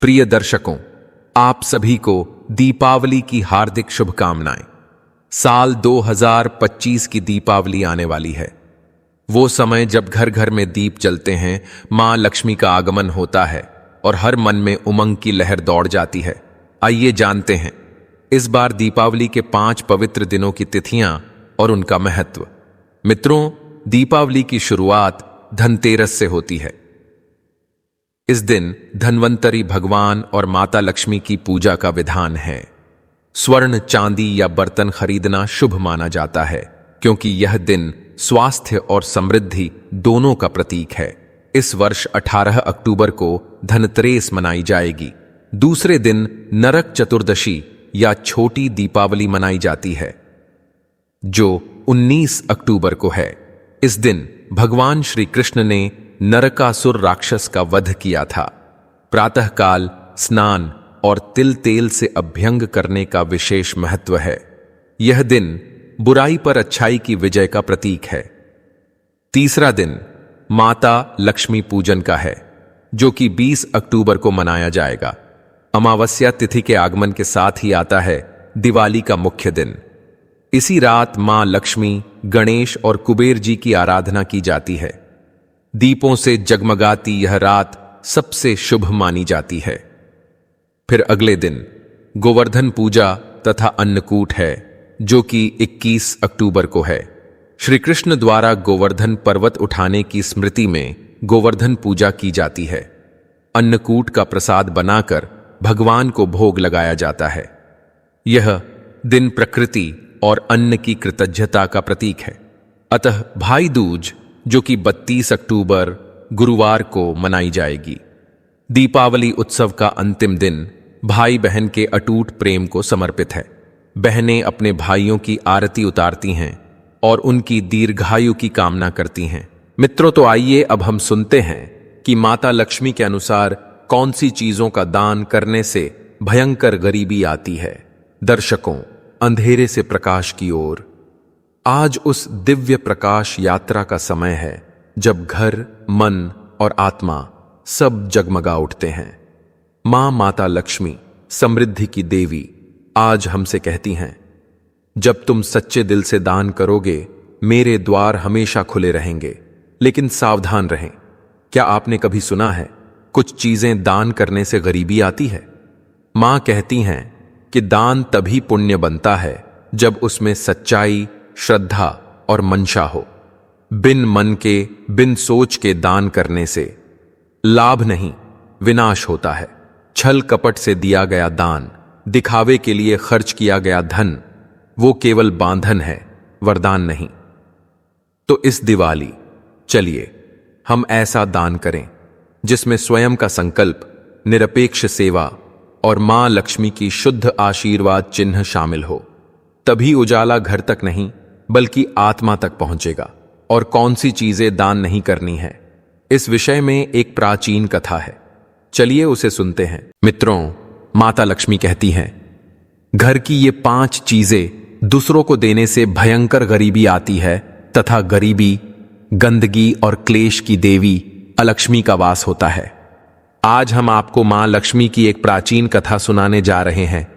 प्रिय दर्शकों, आप सभी को दीपावली की हार्दिक शुभकामनाएं। साल 2025 की दीपावली आने वाली है। वो समय जब घर घर में दीप जलते हैं, मां लक्ष्मी का आगमन होता है और हर मन में उमंग की लहर दौड़ जाती है। आइए जानते हैं इस बार दीपावली के 5 पवित्र दिनों की तिथियां और उनका महत्व। मित्रों, दीपावली की शुरुआत धनतेरस से होती है। इस दिन धन्वंतरी भगवान और माता लक्ष्मी की पूजा का विधान है। स्वर्ण, चांदी या बर्तन खरीदना शुभ माना जाता है, क्योंकि यह दिन स्वास्थ्य और समृद्धि दोनों का प्रतीक है। इस वर्ष 18 अक्टूबर को धनतेरस मनाई जाएगी। दूसरे दिन नरक चतुर्दशी या छोटी दीपावली मनाई जाती है, जो 19 अक्टूबर को है। इस दिन भगवान श्री कृष्ण ने नरकासुर राक्षस का वध किया था। प्रातःकाल स्नान और तिल तेल से अभ्यंग करने का विशेष महत्व है। यह दिन बुराई पर अच्छाई की विजय का प्रतीक है। तीसरा दिन माता लक्ष्मी पूजन का है, जो कि 20 अक्टूबर को मनाया जाएगा। अमावस्या तिथि के आगमन के साथ ही आता है दिवाली का मुख्य दिन। इसी रात मां लक्ष्मी, गणेश और कुबेर जी की आराधना की जाती है। दीपों से जगमगाती यह रात सबसे शुभ मानी जाती है। फिर अगले दिन गोवर्धन पूजा तथा अन्नकूट है, जो कि 21 अक्टूबर को है। श्री कृष्ण द्वारा गोवर्धन पर्वत उठाने की स्मृति में गोवर्धन पूजा की जाती है। अन्नकूट का प्रसाद बनाकर भगवान को भोग लगाया जाता है। यह दिन प्रकृति और अन्न की कृतज्ञता का प्रतीक है। अतः भाई दूज, जो कि 32 अक्टूबर गुरुवार को मनाई जाएगी। दीपावली उत्सव का अंतिम दिन भाई बहन के अटूट प्रेम को समर्पित है। बहनें अपने भाइयों की आरती उतारती हैं और उनकी दीर्घायु की कामना करती हैं। मित्रों, तो आइए अब हम सुनते हैं कि माता लक्ष्मी के अनुसार कौन सी चीजों का दान करने से भयंकर गरीबी आती है। दर्शकों, अंधेरे से प्रकाश की ओर। आज उस दिव्य प्रकाश यात्रा का समय है जब घर, मन और आत्मा सब जगमगा उठते हैं। माता लक्ष्मी, समृद्धि की देवी, आज हमसे कहती हैं, जब तुम सच्चे दिल से दान करोगे, मेरे द्वार हमेशा खुले रहेंगे। लेकिन सावधान रहें। क्या आपने कभी सुना है कुछ चीजें दान करने से गरीबी आती है? मां कहती हैं कि दान तभी पुण्य बनता है जब उसमें सच्चाई, श्रद्धा और मंशा हो। बिन मन के, बिन सोच के दान करने से लाभ नहीं, विनाश होता है। छल कपट से दिया गया दान, दिखावे के लिए खर्च किया गया धन, वो केवल बांधन है, वरदान नहीं। तो इस दिवाली चलिए हम ऐसा दान करें जिसमें स्वयं का संकल्प, निरपेक्ष सेवा और मां लक्ष्मी की शुद्ध आशीर्वाद चिन्ह शामिल हो। तभी उजाला घर तक नहीं बल्कि आत्मा तक पहुंचेगा। और कौन सी चीजें दान नहीं करनी है, इस विषय में एक प्राचीन कथा है। चलिए उसे सुनते हैं। मित्रों, माता लक्ष्मी कहती हैं, घर की ये 5 चीजें दूसरों को देने से भयंकर गरीबी आती है तथा गरीबी, गंदगी और क्लेश की देवी अलक्ष्मी का वास होता है। आज हम आपको मां लक्ष्मी की एक प्राचीन कथा सुनाने जा रहे हैं।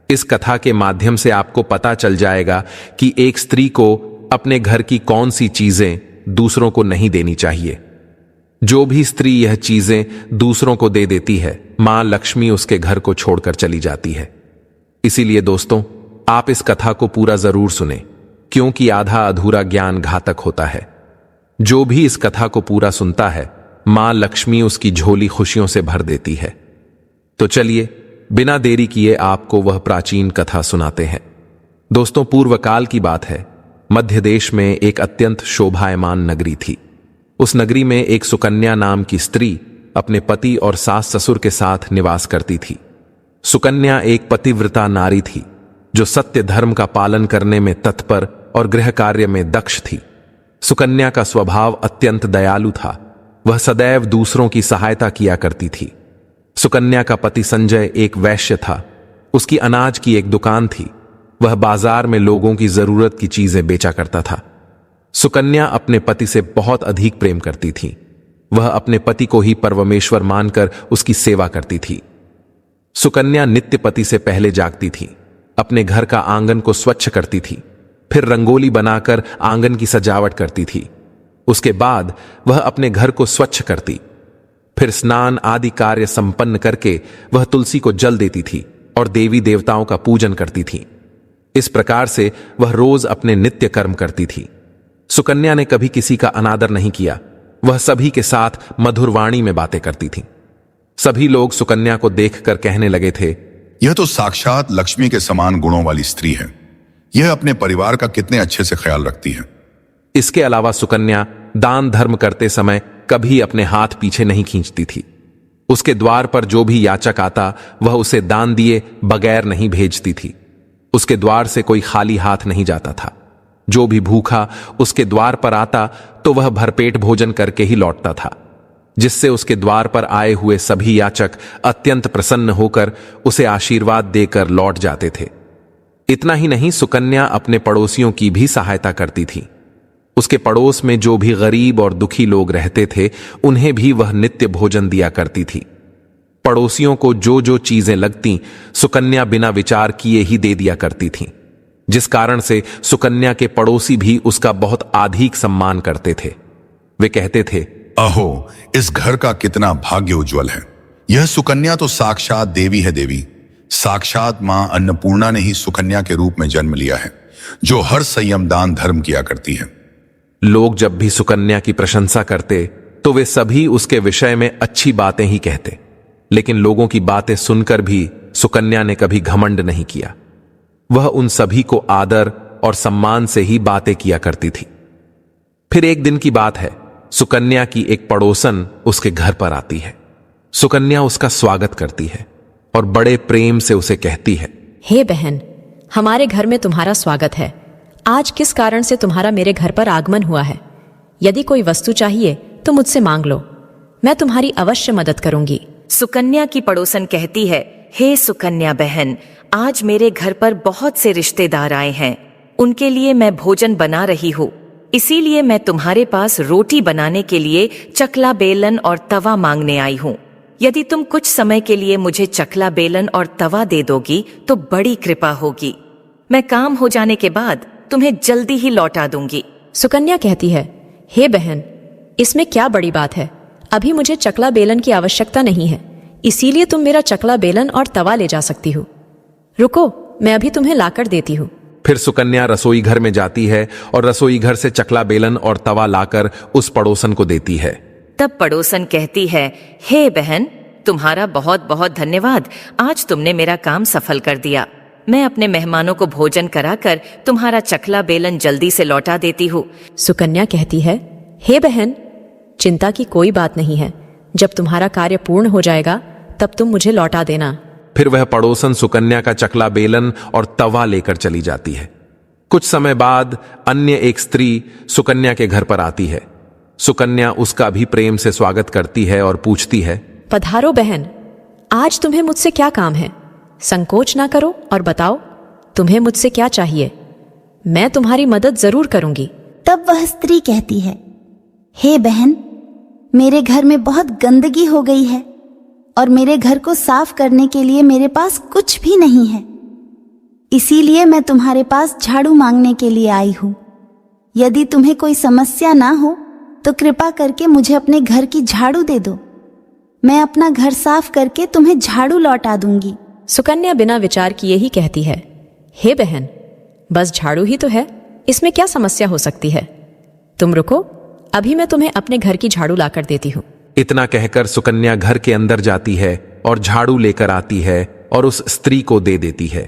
इस कथा के माध्यम से आपको पता चल जाएगा कि एक स्त्री को अपने घर की कौन सी चीजें दूसरों को नहीं देनी चाहिए। जो भी स्त्री यह चीजें दूसरों को दे देती है, मां लक्ष्मी उसके घर को छोड़कर चली जाती है। इसीलिए दोस्तों, आप इस कथा को पूरा जरूर सुने, क्योंकि आधा अधूरा ज्ञान घातक होता है। जो भी इस कथा को पूरा सुनता है, मां लक्ष्मी उसकी झोली खुशियों से भर देती है। तो चलिए बिना देरी किए आपको वह प्राचीन कथा सुनाते हैं। दोस्तों, पूर्व काल की बात है। मध्य देश में एक अत्यंत शोभायमान नगरी थी। उस नगरी में एक सुकन्या नाम की स्त्री अपने पति और सास ससुर के साथ निवास करती थी। सुकन्या एक पतिव्रता नारी थी, जो सत्य धर्म का पालन करने में तत्पर और गृह कार्य में दक्ष थी। सुकन्या का स्वभाव अत्यंत दयालु था। वह सदैव दूसरों की सहायता किया करती थी। सुकन्या का पति संजय एक वैश्य था। उसकी अनाज की एक दुकान थी। वह बाजार में लोगों की जरूरत की चीजें बेचा करता था। सुकन्या अपने पति से बहुत अधिक प्रेम करती थी। वह अपने पति को ही परमेश्वर मानकर उसकी सेवा करती थी। सुकन्या नित्य पति से पहले जागती थी, अपने घर का आंगन को स्वच्छ करती थी, फिर रंगोली बनाकर आंगन की सजावट करती थी। उसके बाद वह अपने घर को स्वच्छ करती, फिर स्नान आदि कार्य संपन्न करके वह तुलसी को जल देती थी और देवी देवताओं का पूजन करती थी। इस प्रकार से वह रोज अपने नित्य कर्म करती थी। सुकन्या ने कभी किसी का अनादर नहीं किया। वह सभी के साथ मधुर वाणी में बातें करती थी। सभी लोग सुकन्या को देखकर कहने लगे थे, यह तो साक्षात लक्ष्मी के समान गुणों वाली स्त्री है। यह अपने परिवार का कितने अच्छे से ख्याल रखती है। इसके अलावा सुकन्या दान धर्म करते समय कभी अपने हाथ पीछे नहीं खींचती थी। उसके द्वार पर जो भी याचक आता वह उसे दान दिए बगैर नहीं भेजती थी। उसके द्वार से कोई खाली हाथ नहीं जाता था। जो भी भूखा उसके द्वार पर आता तो वह भरपेट भोजन करके ही लौटता था, जिससे उसके द्वार पर आए हुए सभी याचक अत्यंत प्रसन्न होकर उसे आशीर्वाद देकर लौट जाते थे। इतना ही नहीं, सुकन्या अपने पड़ोसियों की भी सहायता करती थी। उसके पड़ोस में जो भी गरीब और दुखी लोग रहते थे उन्हें भी वह नित्य भोजन दिया करती थी। पड़ोसियों को जो जो चीजें लगती सुकन्या बिना विचार किए ही दे दिया करती थी, जिस कारण से सुकन्या के पड़ोसी भी उसका बहुत अधिक सम्मान करते थे। वे कहते थे, अहो, इस घर का कितना भाग्य उज्जवल है। यह सुकन्या तो साक्षात देवी है। देवी साक्षात मां अन्नपूर्णा ने ही सुकन्या के रूप में जन्म लिया है, जो हर संयम दान धर्म किया करती है। लोग जब भी सुकन्या की प्रशंसा करते तो वे सभी उसके विषय में अच्छी बातें ही कहते, लेकिन लोगों की बातें सुनकर भी सुकन्या ने कभी घमंड नहीं किया। वह उन सभी को आदर और सम्मान से ही बातें किया करती थी। फिर एक दिन की बात है, सुकन्या की एक पड़ोसन उसके घर पर आती है। सुकन्या उसका स्वागत करती है और बड़े प्रेम से उसे कहती है, हे बहन, हमारे घर में तुम्हारा स्वागत है। आज किस कारण से तुम्हारा मेरे घर पर आगमन हुआ है? यदि कोई वस्तु चाहिए तो मुझसे मांग लो, मैं तुम्हारी अवश्य मदद करूंगी। सुकन्या की पड़ोसन कहती है, हे सुकन्या बहन, आज मेरे घर पर बहुत से रिश्तेदार आए हैं। उनके लिए मैं भोजन बना रही हूँ, इसीलिए मैं तुम्हारे पास रोटी बनाने के लिए चकला बेलन और तवा मांगने आई हूँ। यदि तुम कुछ समय के लिए मुझे चकला बेलन और तवा दे दोगी तो बड़ी कृपा होगी। मैं काम हो जाने के बाद तुम्हें जल्दी ही लौटा दूंगी। सुकन्या कहती है, हे बहन, इसमें क्या बड़ी बात है? अभी मुझे चकला बेलन की आवश्यकता नहीं है, इसीलिए तुम मेरा चकला बेलन और तवा ले जा सकती हो। रुको, मैं अभी तुम्हें लाकर देती हूँ। फिर सुकन्या रसोई घर में जाती है और रसोई घर से चकला बेलन और तवा लाकर उस पड़ोसन को देती है। तब पड़ोसन कहती है, हे बहन, तुम्हारा बहुत बहुत धन्यवाद। आज तुमने मेरा काम सफल कर दिया। मैं अपने मेहमानों को भोजन कराकर तुम्हारा चकला बेलन जल्दी से लौटा देती हूँ। सुकन्या कहती है, हे बहन, चिंता की कोई बात नहीं है। जब तुम्हारा कार्य पूर्ण हो जाएगा तब तुम मुझे लौटा देना। फिर वह पड़ोसन सुकन्या का चकला बेलन और तवा लेकर चली जाती है। कुछ समय बाद अन्य एक स्त्री सुकन्या के घर पर आती है। सुकन्या उसका भी प्रेम से स्वागत करती है और पूछती है, पधारो बहन, आज तुम्हें मुझसे क्या काम है? संकोच ना करो और बताओ, तुम्हें मुझसे क्या चाहिए? मैं तुम्हारी मदद जरूर करूंगी। तब वह स्त्री कहती है, हे बहन, मेरे घर में बहुत गंदगी हो गई है और मेरे घर को साफ करने के लिए मेरे पास कुछ भी नहीं है। इसीलिए मैं तुम्हारे पास झाड़ू मांगने के लिए आई हूं। यदि तुम्हें कोई समस्या ना हो तो कृपा करके मुझे अपने घर की झाड़ू दे दो। मैं अपना घर साफ करके तुम्हें झाड़ू लौटा दूंगी। सुकन्या बिना विचार किए ही कहती है, हे बहन, बस झाड़ू ही तो है, इसमें क्या समस्या हो सकती है? तुम रुको, अभी मैं तुम्हें अपने घर की झाड़ू लाकर देती हूँ। इतना कहकर सुकन्या घर के अंदर जाती है और झाड़ू लेकर आती है और उस स्त्री को दे देती है।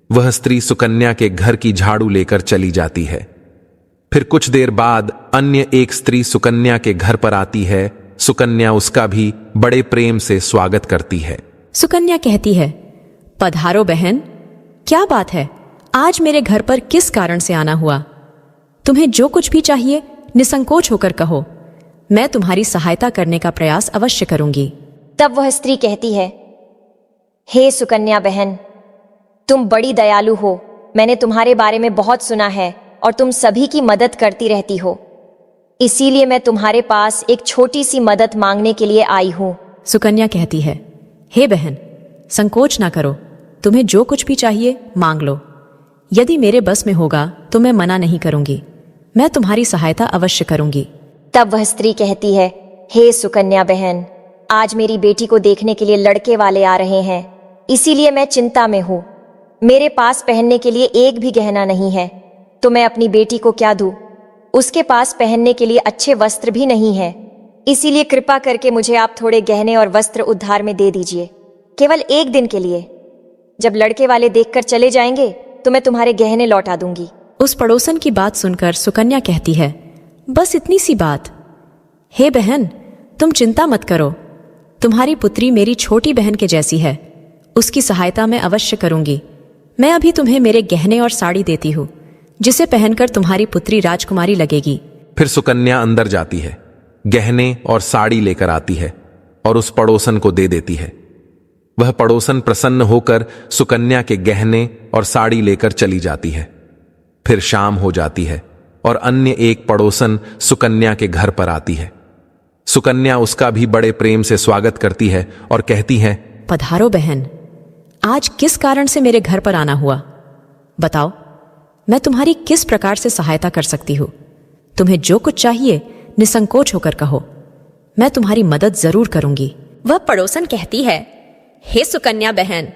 वह स्त्री सुकन्या के घर की झाड़ू लेकर चली जाती है। फिर कुछ देर बाद अन्य एक स्त्री सुकन्या के घर पर आती है। सुकन्या उसका भी बड़े प्रेम से स्वागत करती है। सुकन्या कहती है, पधारो बहन, क्या बात है? आज मेरे घर पर किस कारण से आना हुआ? तुम्हें जो कुछ भी चाहिए निसंकोच होकर कहो, मैं तुम्हारी सहायता करने का प्रयास अवश्य करूंगी। तब वह स्त्री कहती है, हे सुकन्या बहन, तुम बड़ी दयालु हो। मैंने तुम्हारे बारे में बहुत सुना है और तुम सभी की मदद करती रहती हो। इसीलिए मैं तुम्हारे पास एक छोटी सी मदद मांगने के लिए आई हूं। सुकन्या कहती है, हे बहन, संकोच ना करो, तुम्हें जो कुछ भी चाहिए मांग लो। यदि मेरे बस में होगा तो मैं मना नहीं करूंगी, मैं तुम्हारी सहायता अवश्य करूंगी। तब वह स्त्री कहती है, हे सुकन्या बहन, आज मेरी बेटी को देखने के लिए लड़के वाले आ रहे हैं, इसीलिए मैं चिंता में हूँ। मेरे पास पहनने के लिए एक भी गहना नहीं है, तो मैं अपनी बेटी को क्या दूँ? उसके पास पहनने के लिए अच्छे वस्त्र भी नहीं है, इसीलिए कृपा करके मुझे आप थोड़े गहने और वस्त्र उधार में दे दीजिए, केवल एक दिन के लिए। जब लड़के वाले देखकर चले जाएंगे तो मैं तुम्हारे गहने लौटा दूंगी। उस पड़ोसन की बात सुनकर सुकन्या कहती है, बस इतनी सी बात? हे बहन, तुम चिंता मत करो, तुम्हारी पुत्री मेरी छोटी बहन के जैसी है, उसकी सहायता मैं अवश्य करूंगी। मैं अभी तुम्हें मेरे गहने और साड़ी देती हूँ, जिसे पहनकर तुम्हारी पुत्री राजकुमारी लगेगी। फिर सुकन्या अंदर जाती है, गहने और साड़ी लेकर आती है और उस पड़ोसन को दे देती है। वह पड़ोसन प्रसन्न होकर सुकन्या के गहने और साड़ी लेकर चली जाती है। फिर शाम हो जाती है और अन्य एक पड़ोसन सुकन्या के घर पर आती है। सुकन्या उसका भी बड़े प्रेम से स्वागत करती है और कहती है, पधारो बहन, आज किस कारण से मेरे घर पर आना हुआ? बताओ, मैं तुम्हारी किस प्रकार से सहायता कर सकती हूँ? तुम्हें जो कुछ चाहिए निसंकोच होकर कहो, मैं तुम्हारी मदद जरूर करूंगी। वह पड़ोसन कहती है, हे सुकन्या बहन,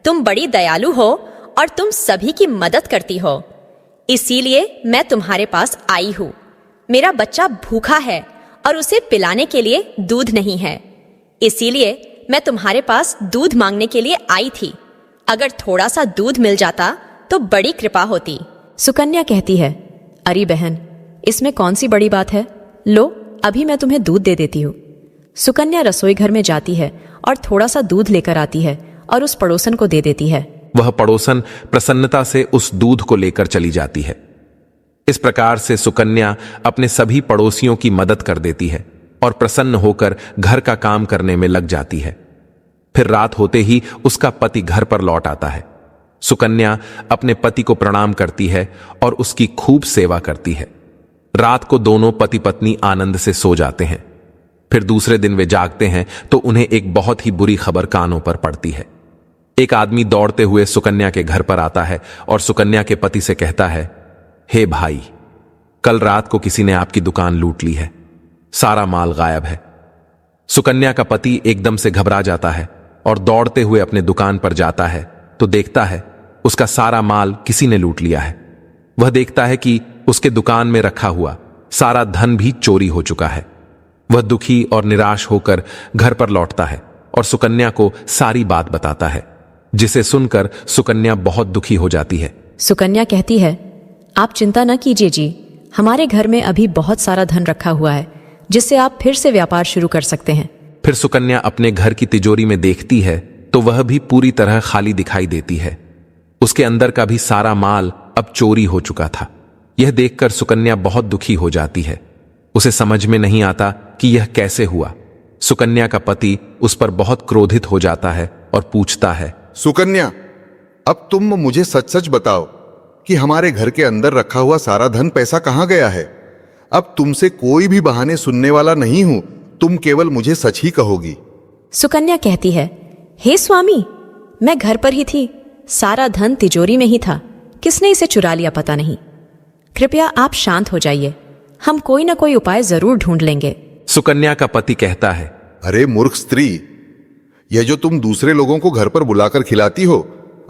तुम बड़ी दयालु हो और तुम सभी की मदद करती हो, इसीलिए मैं तुम्हारे पास आई हूं। मेरा बच्चा भूखा है और उसे पिलाने के लिए दूध नहीं है, इसीलिए मैं तुम्हारे पास दूध मांगने के लिए आई थी। अगर थोड़ा सा दूध मिल जाता तो बड़ी कृपा होती। सुकन्या कहती है, अरे बहन, इसमें कौन सी बड़ी बात है? लो, अभी मैं तुम्हें दूध दे देती हूँ। सुकन्या रसोई घर में जाती है और थोड़ा सा दूध लेकर आती है और उस पड़ोसन को दे देती है। वह पड़ोसन प्रसन्नता से उस दूध को लेकर चली जाती है। इस प्रकार से सुकन्या अपने सभी पड़ोसियों की मदद कर देती है और प्रसन्न होकर घर का काम करने में लग जाती है। फिर रात होते ही उसका पति घर पर लौट आता है। सुकन्या अपने पति को प्रणाम करती है और उसकी खूब सेवा करती है। रात को दोनों पति पत्नी आनंद से सो जाते हैं। फिर दूसरे दिन वे जागते हैं तो उन्हें एक बहुत ही बुरी खबर कानों पर पड़ती है। एक आदमी दौड़ते हुए सुकन्या के घर पर आता है और सुकन्या के पति से कहता है, हे भाई, कल रात को किसी ने आपकी दुकान लूट ली है, सारा माल गायब है। सुकन्या का पति एकदम से घबरा जाता है और दौड़ते हुए अपने दुकान पर जाता है तो देखता है उसका सारा माल किसी ने लूट लिया है। वह देखता है कि उसके दुकान में रखा हुआ सारा धन भी चोरी हो चुका है। वह दुखी और निराश होकर घर पर लौटता है और सुकन्या को सारी बात बताता है, जिसे सुनकर सुकन्या बहुत दुखी हो जाती है। सुकन्या कहती है, आप चिंता न कीजिए जी, हमारे घर में अभी बहुत सारा धन रखा हुआ है, जिससे आप फिर से व्यापार शुरू कर सकते हैं। फिर सुकन्या अपने घर की तिजोरी में देखती है तो वह भी पूरी तरह खाली दिखाई देती है। उसके अंदर का भी सारा माल अब चोरी हो चुका था। यह देखकर सुकन्या बहुत दुखी हो जाती है। उसे समझ में नहीं आता कि यह कैसे हुआ। सुकन्या का पति उस पर बहुत क्रोधित हो जाता है और पूछता है, सुकन्या, अब तुम मुझे सच सच बताओ कि हमारे घर के अंदर रखा हुआ सारा धन पैसा कहां गया है? अब तुमसे कोई भी बहाने सुनने वाला नहीं हूं, तुम केवल मुझे सच ही कहोगी। सुकन्या कहती है, हे स्वामी, मैं घर पर ही थी, सारा धन तिजोरी में ही था, किसने इसे चुरा लिया पता नहीं। कृपया आप शांत हो जाइए, हम कोई ना कोई उपाय जरूर ढूंढ लेंगे। सुकन्या का पति कहता है, अरे मूर्ख स्त्री, यह जो तुम दूसरे लोगों को घर पर बुलाकर खिलाती हो,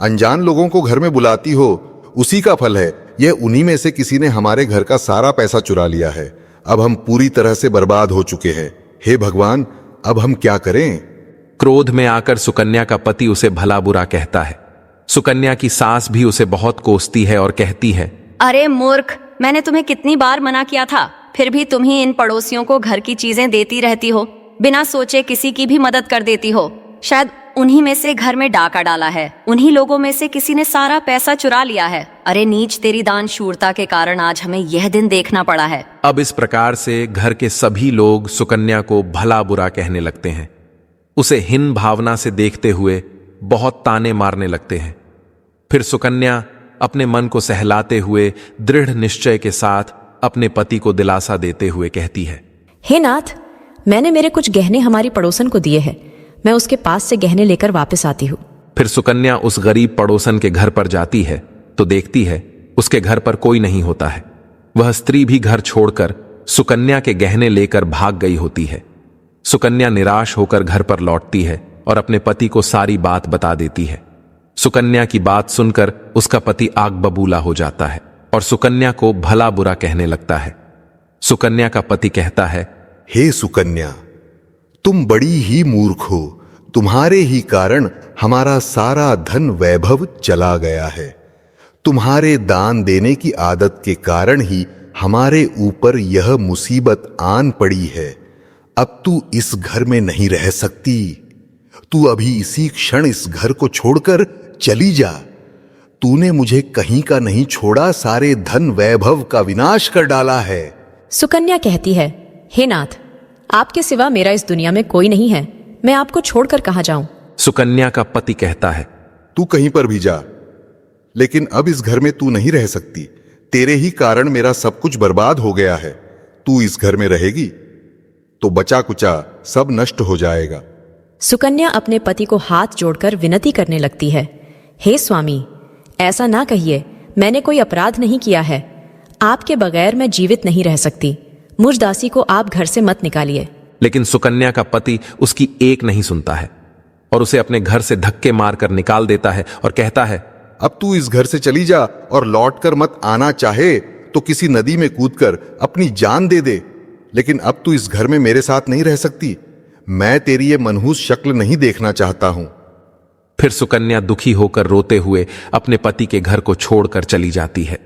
अनजान लोगों को घर में बुलाती हो, उसी का फल है। यह उन्हीं में से किसी ने हमारे घर का सारा पैसा चुरा लिया है। अब हम पूरी तरह से बर्बाद हो चुके हैं। हे भगवान, अब हम क्या करें? क्रोध में आकर सुकन्या का पति उसे भला बुरा कहता है। सुकन्या की सास भी उसे बहुत कोसती है और कहती है, अरे मूर्ख, मैंने तुम्हें कितनी बार मना किया था, फिर भी तुम ही इन पड़ोसियों को घर की चीजें देती रहती हो, बिना सोचे किसी की भी मदद कर देती हो। शायद उन्हीं में से घर में डाका डाला है, उन्हीं लोगों में से किसी ने सारा पैसा चुरा लिया है। अरे नीच, तेरी दान शूरता के कारण आज हमें यह दिन देखना पड़ा है। अब इस प्रकार से घर के सभी लोग सुकन्या को भला बुरा कहने लगते हैं। उसे हीन भावना से देखते हुए बहुत ताने मारने लगते हैं। फिर सुकन्या अपने मन को सहलाते हुए दृढ़ निश्चय के साथ अपने पति को दिलासा देते हुए कहती है, हे नाथ, मैंने मेरे कुछ गहने हमारी पड़ोसन को दिए हैं, मैं उसके पास से गहने लेकर वापस आती हूँ। फिर सुकन्या उस गरीब पड़ोसन के घर पर जाती है तो देखती है उसके घर पर कोई नहीं होता है। वह स्त्री भी घर छोड़कर सुकन्या के गहने लेकर भाग गई होती है। सुकन्या निराश होकर घर पर लौटती है और अपने पति को सारी बात बता देती है। सुकन्या की बात सुनकर उसका पति आग बबूला हो जाता है और सुकन्या को भला बुरा कहने लगता है। सुकन्या का पति कहता है, हे सुकन्या, तुम बड़ी ही मूर्ख हो। तुम्हारे ही कारण हमारा सारा धन वैभव चला गया है। तुम्हारे दान देने की आदत के कारण ही हमारे ऊपर यह मुसीबत आन पड़ी है। अब तू इस घर में नहीं रह सकती। तू अभी इसी क्षण इस घर को छोड़कर चली जा। तूने मुझे कहीं का नहीं छोड़ा, सारे धन वैभव का विनाश कर डाला है। सुकन्या कहती है, हे नाथ, आपके सिवा मेरा इस दुनिया में कोई नहीं है। मैं आपको छोड़कर कहां जाऊं? सुकन्या का पति कहता है, तू कहीं पर भी जा, लेकिन अब इस घर में तू नहीं रह सकती। तेरे ही कारण मेरा सब कुछ बर्बाद हो गया है। तू इस घर में रहेगी तो बचा कुचा सब नष्ट हो जाएगा। सुकन्या अपने पति को हाथ जोड़कर विनती करने लगती है, हे स्वामी, ऐसा ना कहिए। मैंने कोई अपराध नहीं किया है। आपके बगैर मैं जीवित नहीं रह सकती। मुझ दासी को आप घर से मत निकालिए। लेकिन सुकन्या का पति उसकी एक नहीं सुनता है और उसे अपने घर से धक्के मारकर निकाल देता है और कहता है, अब तू इस घर से चली जा और लौटकर मत आना। चाहे तो किसी नदी में कूदकर अपनी जान दे दे, लेकिन अब तू इस घर में मेरे साथ नहीं रह सकती। मैं तेरी ये मनहूस शक्ल नहीं देखना चाहता हूं। फिर सुकन्या दुखी होकर रोते हुए अपने पति के घर को छोड़कर चली जाती है।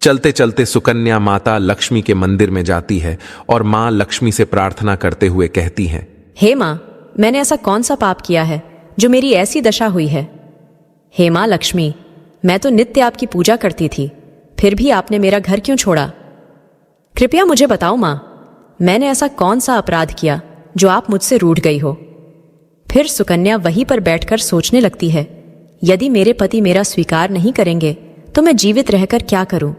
चलते चलते सुकन्या माता लक्ष्मी के मंदिर में जाती है और मां लक्ष्मी से प्रार्थना करते हुए कहती हैं, हे मां, मैंने ऐसा कौन सा पाप किया है जो मेरी ऐसी दशा हुई है? हे मां लक्ष्मी, मैं तो नित्य आपकी पूजा करती थी, फिर भी आपने मेरा घर क्यों छोड़ा? कृपया मुझे बताओ मां, मैंने ऐसा कौन सा अपराध किया जो आप मुझसे रूठ गई हो? फिर सुकन्या वहीं पर बैठकर सोचने लगती है, यदि मेरे पति मेरा स्वीकार नहीं करेंगे तो मैं जीवित रहकर क्या करूं?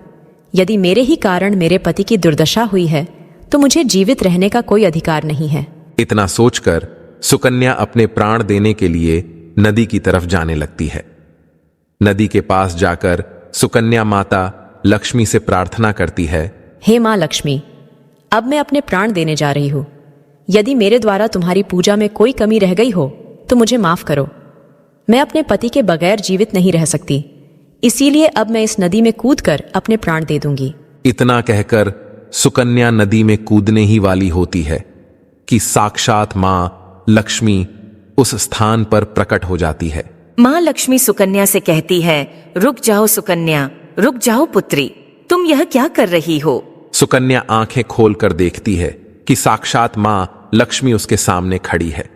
यदि मेरे ही कारण मेरे पति की दुर्दशा हुई है तो मुझे जीवित रहने का कोई अधिकार नहीं है। इतना सोचकर सुकन्या अपने प्राण देने के लिए नदी की तरफ जाने लगती है। नदी के पास जाकर सुकन्या माता लक्ष्मी से प्रार्थना करती है, हे मां लक्ष्मी, अब मैं अपने प्राण देने जा रही हूं। यदि मेरे द्वारा तुम्हारी पूजा में कोई कमी रह गई हो तो मुझे माफ करो। मैं अपने पति के बगैर जीवित नहीं रह सकती, इसीलिए अब मैं इस नदी में कूदकर अपने प्राण दे दूंगी। इतना कहकर सुकन्या नदी में कूदने ही वाली होती है कि साक्षात मां लक्ष्मी उस स्थान पर प्रकट हो जाती है। माँ लक्ष्मी सुकन्या से कहती है, रुक जाओ सुकन्या, रुक जाओ पुत्री, तुम यह क्या कर रही हो? सुकन्या आंखें खोलकर देखती है कि साक्षात मां लक्ष्मी उसके सामने खड़ी है।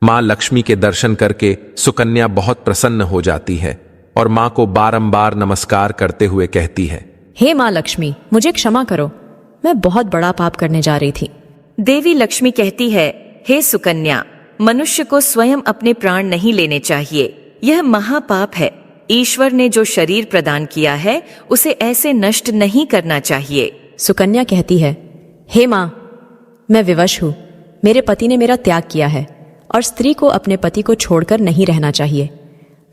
मां लक्ष्मी के दर्शन करके सुकन्या बहुत प्रसन्न हो जाती है और मां को बारंबार नमस्कार करते हुए कहती है, हे मां लक्ष्मी, मुझे क्षमा करो, मैं बहुत बड़ा पाप करने जा रही थी। देवी लक्ष्मी कहती है, हे सुकन्या, मनुष्य को स्वयं अपने प्राण नहीं लेने चाहिए। यह महापाप है। ईश्वर ने जो शरीर प्रदान किया है उसे ऐसे नष्ट नहीं करना चाहिए। सुकन्या कहती है, हे मां, मैं विवश हूं। मेरे पति ने मेरा त्याग किया है और स्त्री को अपने पति को छोड़कर नहीं रहना चाहिए।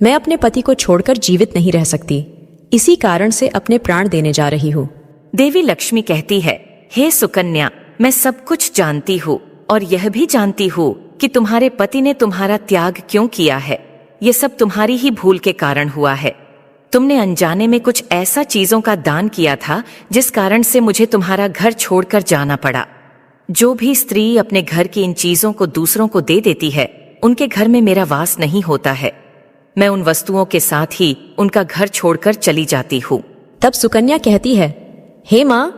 मैं अपने पति को छोड़कर जीवित नहीं रह सकती, इसी कारण से अपने प्राण देने जा रही हूं। देवी लक्ष्मी कहती है, हे सुकन्या, मैं सब कुछ जानती हूँ और यह भी जानती हूँ कि तुम्हारे पति ने तुम्हारा त्याग क्यों किया है। ये सब तुम्हारी ही भूल के कारण हुआ है। तुमने अनजाने में कुछ ऐसा चीजों का दान किया था जिस कारण से मुझे तुम्हारा घर छोड़कर जाना पड़ा। जो भी स्त्री अपने घर की इन चीजों को दूसरों को दे देती है, उनके घर में मेरा वास नहीं होता है। मैं उन वस्तुओं के साथ ही उनका घर छोड़कर चली जाती हूँ। तब सुकन्या कहती है, हे मां,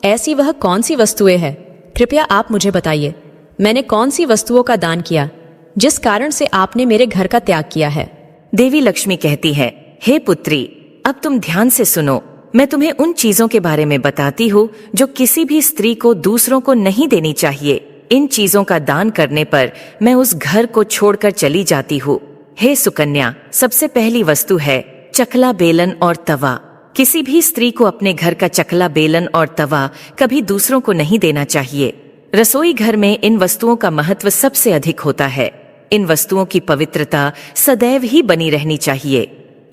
ऐसी वह कौन सी वस्तुएं हैं? कृपया आप मुझे बताइए, मैंने कौन सी वस्तुओं का दान किया जिस कारण से आपने मेरे घर का त्याग किया है? देवी लक्ष्मी कहती है, हे पुत्री, अब तुम ध्यान से सुनो। मैं तुम्हें उन चीजों के बारे में बताती हूँ जो किसी भी स्त्री को दूसरों को नहीं देनी चाहिए। इन चीजों का दान करने पर मैं उस घर को छोड़कर चली जाती हूँ। हे सुकन्या, सबसे पहली वस्तु है चकला, बेलन और तवा। किसी भी स्त्री को अपने घर का चकला, बेलन और तवा कभी दूसरों को नहीं देना चाहिए। रसोई घर में इन वस्तुओं का महत्व सबसे अधिक होता है। इन वस्तुओं की पवित्रता सदैव ही बनी रहनी चाहिए।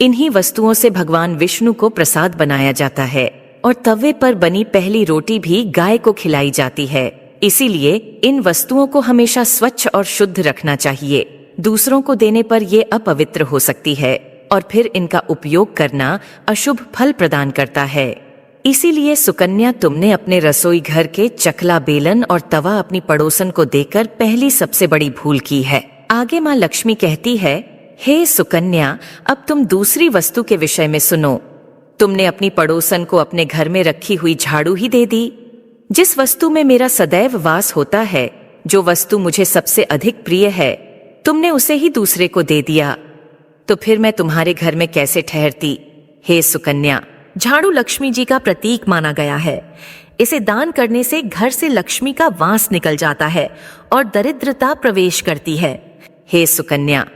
इन्हीं वस्तुओं से भगवान विष्णु को प्रसाद बनाया जाता है और तवे पर बनी पहली रोटी भी गाय को खिलाई जाती है। इसीलिए इन वस्तुओं को हमेशा स्वच्छ और शुद्ध रखना चाहिए। दूसरों को देने पर ये अपवित्र हो सकती है और फिर इनका उपयोग करना अशुभ फल प्रदान करता है। इसीलिए सुकन्या, तुमने अपने रसोई घर के चकला, बेलन और तवा अपनी पड़ोसन को देकर पहली सबसे बड़ी भूल की है। आगे माँ लक्ष्मी कहती है, हे सुकन्या, अब तुम दूसरी वस्तु के विषय में सुनो। तुमने अपनी पड़ोसन को अपने घर में रखी हुई झाड़ू ही दे दी। जिस वस्तु में मेरा सदैव वास होता है, जो वस्तु मुझे सबसे अधिक प्रिय है, तुमने उसे ही दूसरे को दे दिया, तो फिर मैं तुम्हारे घर में कैसे ठहरती? हे सुकन्या, झाड़ू लक्ष्मी जी का प्रतीक माना गया है। इसे दान करने से घर से लक्ष्मी का वास निकल जाता है और दरिद्रता प्रवेश करती है। हे सुकन्या,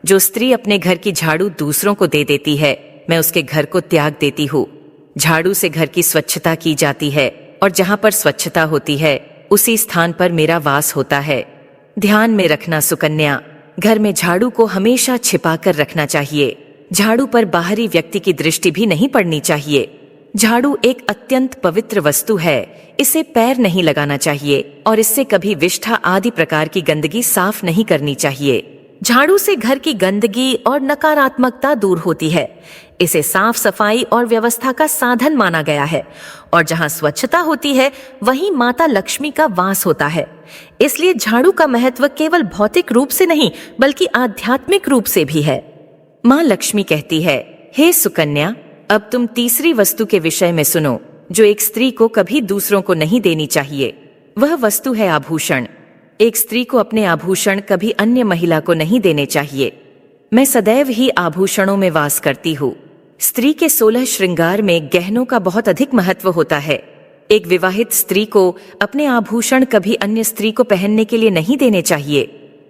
जो स्त्री अपने घर की झाड़ू दूसरों को दे देती है, मैं उसके घर को त्याग देती हूँ। झाड़ू से घर की स्वच्छता की जाती है और जहाँ पर स्वच्छता होती है उसी स्थान पर मेरा वास होता है। ध्यान में रखना सुकन्या, घर में झाड़ू को हमेशा छिपा कर रखना चाहिए। झाड़ू पर बाहरी व्यक्ति की दृष्टि भी नहीं पड़नी चाहिए। झाड़ू एक अत्यंत पवित्र वस्तु है, इसे पैर नहीं लगाना चाहिए और इससे कभी विष्ठा आदि प्रकार की गंदगी साफ नहीं करनी चाहिए। झाड़ू से घर की गंदगी और नकारात्मकता दूर होती है। इसे साफ सफाई और व्यवस्था का साधन माना गया है और जहाँ स्वच्छता होती है वहीं माता लक्ष्मी का वास होता है। इसलिए झाड़ू का महत्व केवल भौतिक रूप से नहीं बल्कि आध्यात्मिक रूप से भी है। माँ लक्ष्मी कहती है, हे सुकन्या, अब तुम तीसरी वस्तु के विषय में सुनो, जो एक स्त्री को कभी दूसरों को नहीं देनी चाहिए। वह वस्तु है आभूषण। एक स्त्री को अपने आभूषण कभी अन्य महिला को नहीं देने चाहिए। मैं सदैव ही आभूषणों में वास करती हूँ। स्त्री के 16 श्रृंगार में गहनों का बहुत अधिक महत्व होता है। एक विवाहित स्त्री को अपने आभूषण कभी अन्य स्त्री को पहनने के लिए नहीं देने चाहिए।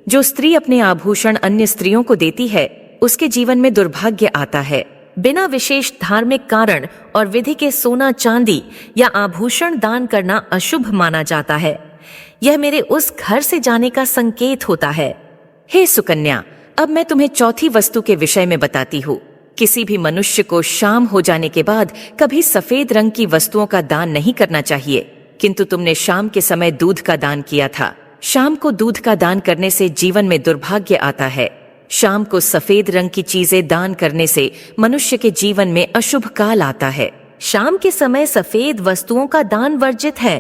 जो स्त्री अपने आभूषण अन्य स्त्रियों को देती है, उसके जीवन में दुर्भाग्य आता है। बिना विशेष धार्मिक कारण और विधि के सोना, चांदी या आभूषण दान करना अशुभ माना जाता है। यह मेरे उस घर से जाने का संकेत होता है। हे सुकन्या, अब मैं तुम्हें चौथी वस्तु के विषय में बताती हूँ। किसी भी मनुष्य को शाम हो जाने के बाद कभी सफेद रंग की वस्तुओं का दान नहीं करना चाहिए, किंतु तुमने शाम के समय दूध का दान किया था। शाम को दूध का दान करने से जीवन में दुर्भाग्य आता है। शाम को सफेद रंग की चीजें दान करने से मनुष्य के जीवन में अशुभ काल आता है। शाम के समय सफेद वस्तुओं का दान वर्जित है,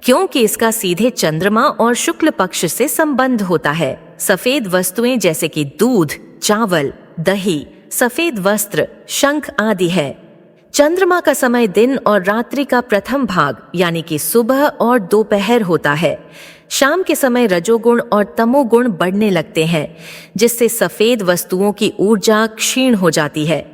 क्योंकि इसका सीधे चंद्रमा और शुक्ल पक्ष से संबंध होता है। सफेद वस्तुएं जैसे कि दूध, चावल, दही, सफेद वस्त्र, शंख आदि है। चंद्रमा का समय दिन और रात्रि का प्रथम भाग यानी कि सुबह और दोपहर होता है। शाम के समय रजोगुण और तमोगुण बढ़ने लगते हैं, जिससे सफेद वस्तुओं की ऊर्जा क्षीण हो जाती है।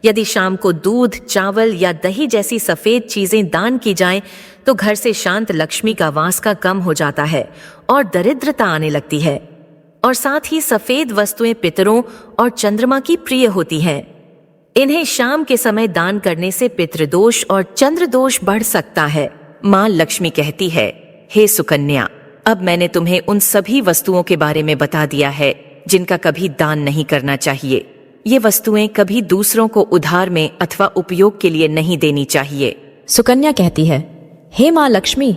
यदि शाम को दूध, चावल या दही जैसी सफेद चीजें दान की जाएं, तो घर से शांत लक्ष्मी का वास का कम हो जाता है और दरिद्रता आने लगती है। और साथ ही सफेद वस्तुएं पितरों और चंद्रमा की प्रिय होती हैं। इन्हें शाम के समय दान करने से पितृदोष और चंद्रदोष बढ़ सकता है। माँ लक्ष्मी कहती है, हे सुकन्या, अब मैंने तुम्हें उन सभी वस्तुओं के बारे में बता दिया है जिनका कभी दान नहीं करना चाहिए। ये वस्तुएं कभी दूसरों को उधार में अथवा उपयोग के लिए नहीं देनी चाहिए। सुकन्या कहती है, हे माँ लक्ष्मी,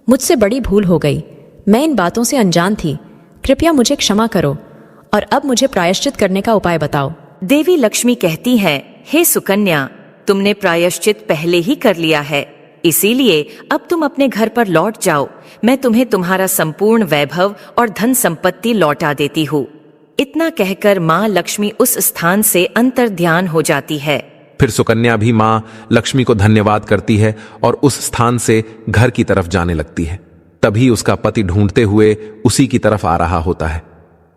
मुझसे बड़ी भूल हो गई। मैं इन बातों से अनजान थी। कृपया मुझे क्षमा करो और अब मुझे प्रायश्चित करने का उपाय बताओ। देवी लक्ष्मी कहती है, हे सुकन्या, तुमने प्रायश्चित पहले ही कर लिया है, इसीलिए अब तुम अपने घर पर लौट जाओ। मैं तुम्हें तुम्हारा संपूर्ण वैभव और धन संपत्ति लौटा देती हूँ। इतना कहकर माँ लक्ष्मी उस स्थान से अंतर्ध्यान हो जाती है। फिर सुकन्या भी माँ लक्ष्मी को धन्यवाद करती है और उस स्थान से घर की तरफ जाने लगती है। तभी उसका पति ढूंढते हुए उसी की तरफ आ रहा होता है।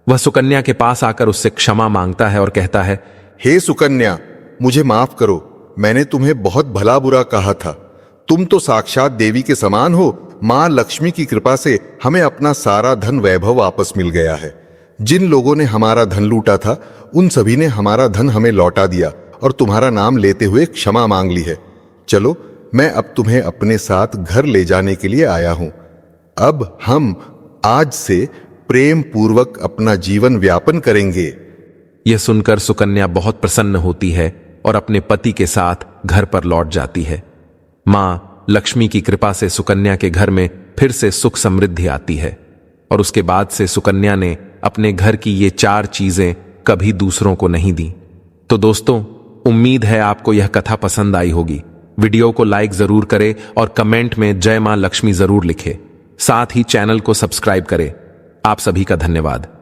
वह सुकन्या के पास आकर उससे क्षमा मांगता है और कहता है, हे सुकन्या, मुझे माफ करो। मैंने तुम्हें बहुत भला बुरा कहा था। तुम तो साक्षात देवी के समान हो। माँ लक्ष्मी की कृपा से हमें अपना सारा धन वैभव वापस मिल गया है। जिन लोगों ने हमारा धन लूटा था, उन सभी ने हमारा धन हमें लौटा दिया और तुम्हारा नाम लेते हुए क्षमा मांग ली है। चलो, मैं अब तुम्हें अपने साथ घर ले जाने के लिए आया हूं। अब हम आज से प्रेम पूर्वक अपना जीवन व्यापन करेंगे। यह सुनकर सुकन्या बहुत प्रसन्न होती है और अपने पति के साथ घर पर लौट जाती है। मां लक्ष्मी की कृपा से सुकन्या के घर में फिर से सुख समृद्धि आती है और उसके बाद से सुकन्या ने अपने घर की ये 4 चीजें कभी दूसरों को नहीं दी। तो दोस्तों, उम्मीद है आपको यह कथा पसंद आई होगी। वीडियो को लाइक जरूर करें और कमेंट में जय मां लक्ष्मी जरूर लिखें। साथ ही चैनल को सब्सक्राइब करें। आप सभी का धन्यवाद।